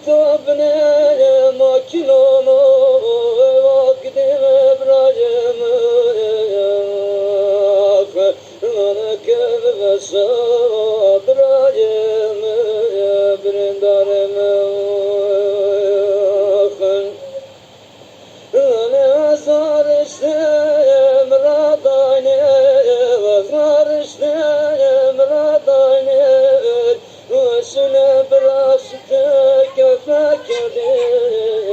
tabne makinono vaktim Ibrahim Lana kevve sabrayim Brindarım Lana zarıştım radayne Zarıştım radayne Üstüne bıraktı köpek yerdik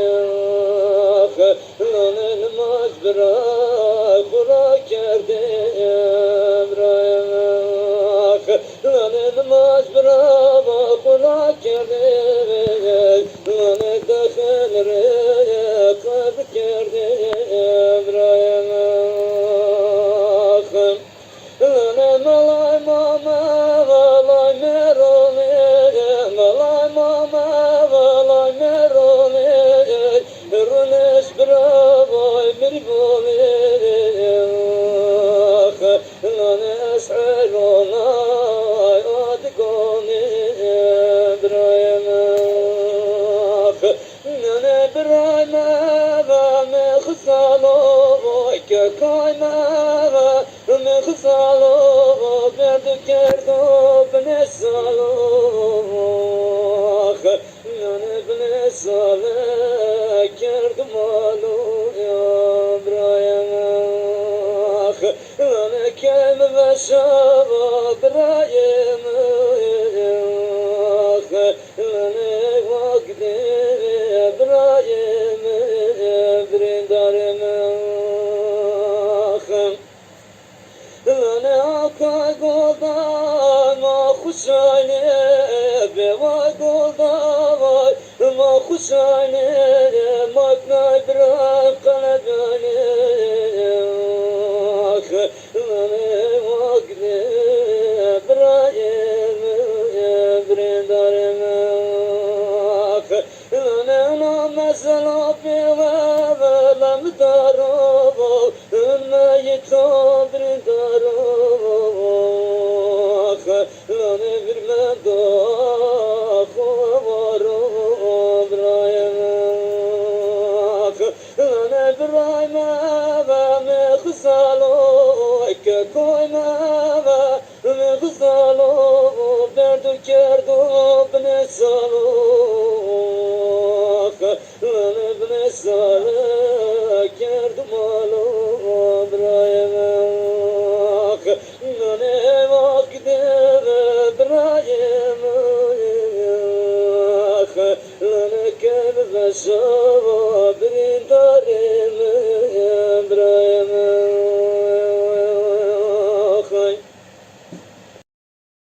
Lana namaz bırak bırak yerdik Lana namaz bırak bırak yerdik Lana dağılır kalbik yerdik Lana malay mama malay merone Malay mama malay merone Runes bravo mirgone Lana es'alona adgone Lana brayma me khsalo kayma me khsalo berdu kerdo bnesalo Lana bnesalo kerdo malo ya Ibrahim Lana kem vesava Ibrahim Lana vakti Ibrahim Brindarım Lana akay goldan ma khusane Bevay goldan ma khusane Maknay bırak kalbane Lana vakti Ibrahim Brindarım Lana namazala beva lam daro Ümme brindarım Lana vermem da varım Ibrahim Lana Ibrahim me khsalo koyma me khsalo derdu kerdu bnesalo Lana bnesalo kerdu malo Ibrahim Lana vakti Ibrahim Lana kevve sabrin darim Ibrahim